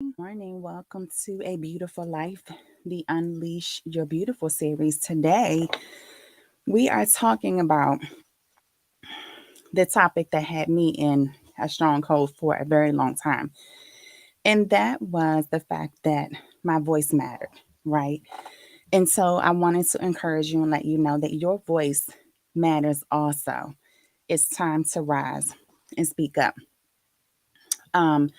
Morning. Welcome to A Beautiful Life, the Unleash Your Beautiful series. Today, we are talking about the topic that had me in a stronghold for a very long time. And that was the fact that my voice mattered, right? And so I wanted to encourage you and let you know that your voice matters also. It's time to rise and speak up. Um,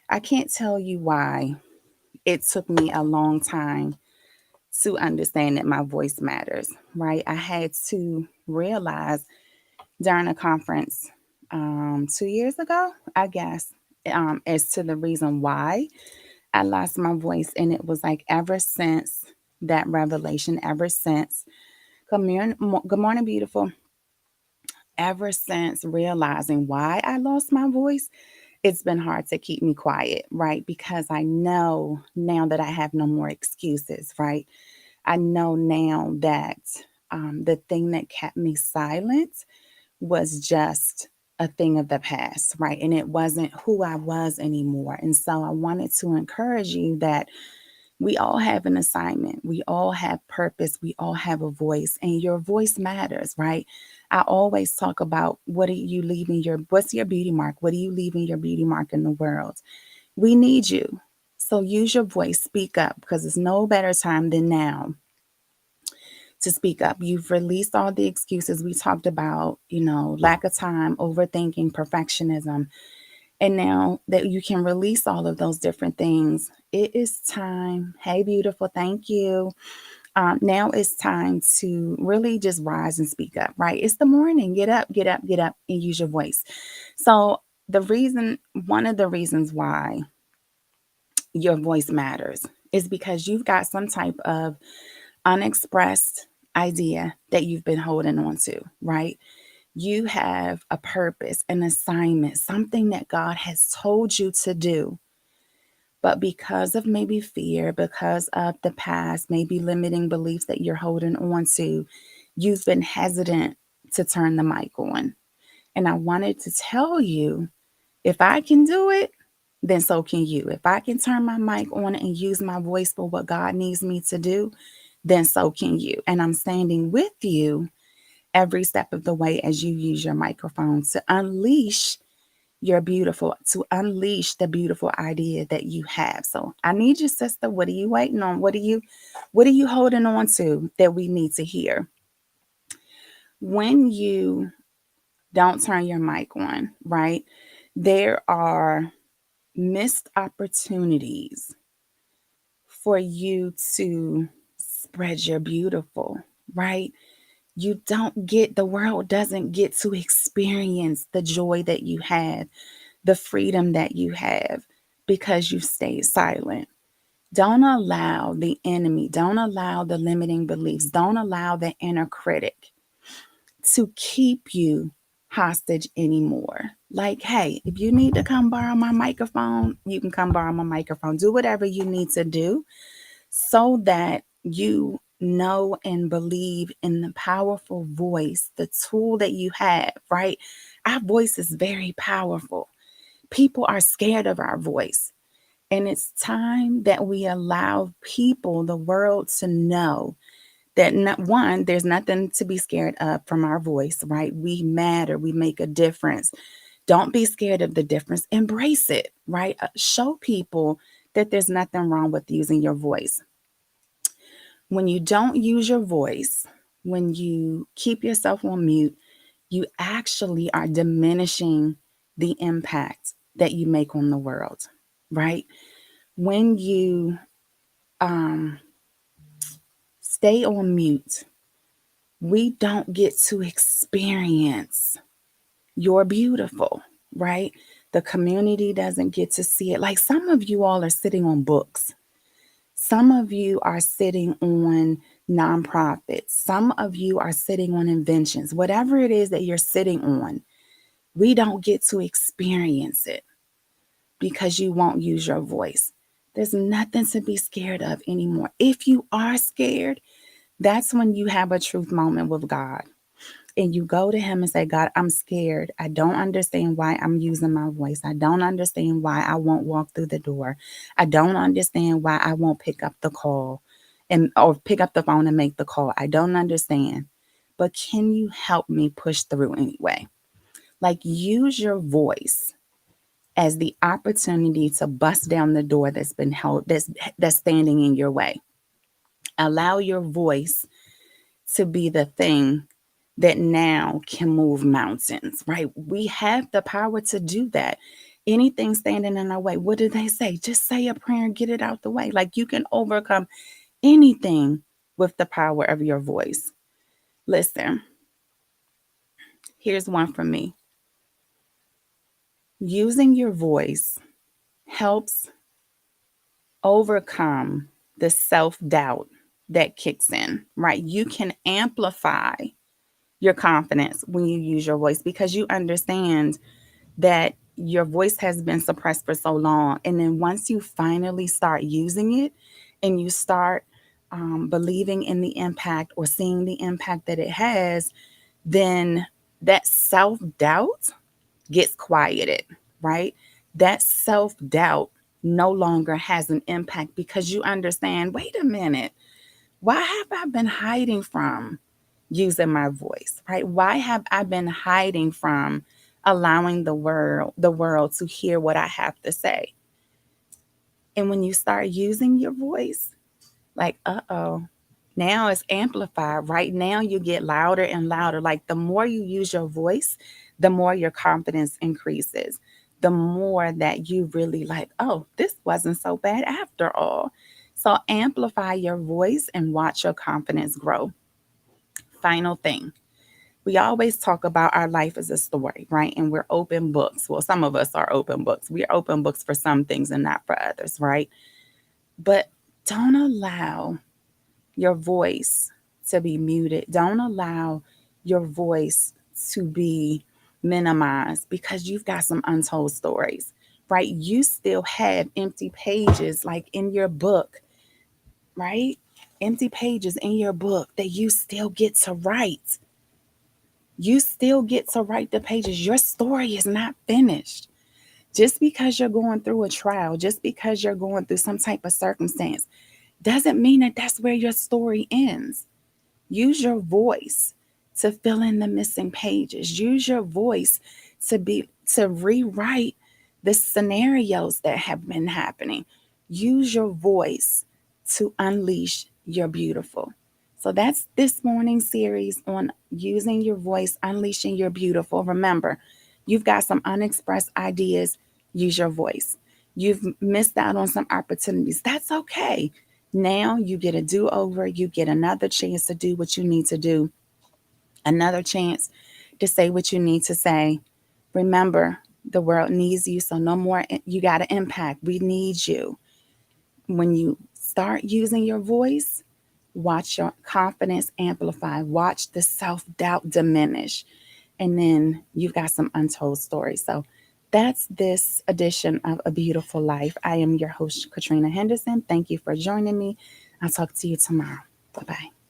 I can't tell you why it took me a long time to understand that my voice matters, right? I had to realize during a conference 2 years ago, I guess, as to the reason why I lost my voice. And it was like ever since that revelation, ever since, good morning, beautiful, ever since realizing why I lost my voice, it's been hard to keep me quiet, right? Because I know now that I have no more excuses, right? I know now that the thing that kept me silent was just a thing of the past, right? And it wasn't who I was anymore. And so I wanted to encourage you that we all have an assignment, we all have purpose, we all have a voice, and your voice matters, right? I always talk about what's your beauty mark? What are you leaving your beauty mark in the world? We need you. So use your voice, speak up, because there's no better time than now to speak up. You've released all the excuses we talked about, lack of time, overthinking, perfectionism. And now that you can release all of those different things, it is time. Hey, beautiful. Thank you. Now it's time to really just rise and speak up, right? It's the morning. Get up, get up, get up, and use your voice. So, one of the reasons why your voice matters is because you've got some type of unexpressed idea that you've been holding on to, right? You have a purpose, an assignment, something that God has told you to do. But because of maybe fear, because of the past, maybe limiting beliefs that you're holding on to, you've been hesitant to turn the mic on. And I wanted to tell you, if I can do it, then so can you. If I can turn my mic on and use my voice for what God needs me to do, then so can you. And I'm standing with you every step of the way as you use your microphone to to unleash the beautiful idea that you have. So I need you, sister. What are you waiting on? What are you holding on to that we need to hear? When you don't turn your mic on, right? There are missed opportunities for you to spread your beautiful, right? The world doesn't get to experience the joy that you have, the freedom that you have because you stayed silent. Don't allow the enemy, don't allow the limiting beliefs, don't allow the inner critic to keep you hostage anymore. Like, hey, if you need to come borrow my microphone, you can come borrow my microphone. Do whatever you need to do so that you know and believe in the powerful voice, the tool that you have, right? Our voice is very powerful. People are scared of our voice. And it's time that we allow people, the world, to know that not one, there's nothing to be scared of from our voice, right? We matter, we make a difference. Don't be scared of the difference, embrace it, right? Show people that there's nothing wrong with using your voice. When you don't use your voice, when you keep yourself on mute, you actually are diminishing the impact that you make on the world, right? When you um, stay on mute, we don't get to experience your beautiful, right? The community doesn't get to see it. Like some of you all are sitting on books. Some of you are sitting on nonprofits. Some of you are sitting on inventions. Whatever it is that you're sitting on, we don't get to experience it because you won't use your voice. There's nothing to be scared of anymore. If you are scared, that's when you have a truth moment with God. and you go to him and say, God, I'm scared. I don't understand why I'm using my voice. I don't understand why I won't walk through the door. I don't understand why I won't pick up the call and or pick up the phone and make the call. I don't understand. But can you help me push through anyway? Like, use your voice as the opportunity to bust down the door that's been held, that's standing in your way. Allow your voice to be the thing that now can move mountains, right? We have the power to do that. Anything standing in our way, what do they say? Just say a prayer and get it out the way. Like, you can overcome anything with the power of your voice. Listen, here's one from me. Using your voice helps overcome the self doubt that kicks in, right? You can amplify your confidence when you use your voice because you understand that your voice has been suppressed for so long. And then once you finally start using it and you start believing in the impact or seeing the impact that it has, then that self doubt gets quieted, right? That self doubt no longer has an impact because you understand, wait a minute, why have I been hiding from using my voice, right? Why have I been hiding from allowing the world to hear what I have to say? And when you start using your voice, like, uh-oh, now it's amplified. Right now you get louder and louder. Like, the more you use your voice, the more your confidence increases. The more that you really like, oh, this wasn't so bad after all. So amplify your voice and watch your confidence grow. Final thing. We always talk about our life as a story, right? And we're open books. Well, some of us are open books. We're open books for some things and not for others, right? But don't allow your voice to be muted. Don't allow your voice to be minimized because you've got some untold stories, right? You still have empty pages like in your book, right? Empty pages in your book that you still get to write. You still get to write the pages. Your story is not finished. Just because you're going through a trial, just because you're going through some type of circumstance, doesn't mean that that's where your story ends. Use your voice to fill in the missing pages. Use your voice to rewrite the scenarios that have been happening. Use your voice to unleash your beautiful. So that's this morning's series on using your voice, unleashing your beautiful. Remember, you've got some unexpressed ideas. Use your voice. You've missed out on some opportunities. That's okay. Now you get a do over. You get another chance to do what you need to do, another chance to say what you need to say. Remember, the world needs you, so no more. You got to impact. We need you. When you start using your voice, watch your confidence amplify, watch the self doubt diminish, and then you've got some untold stories. So that's this edition of A Beautiful Life. I am your host, Katrina Henderson. Thank you for joining me. I'll talk to you tomorrow. Bye bye.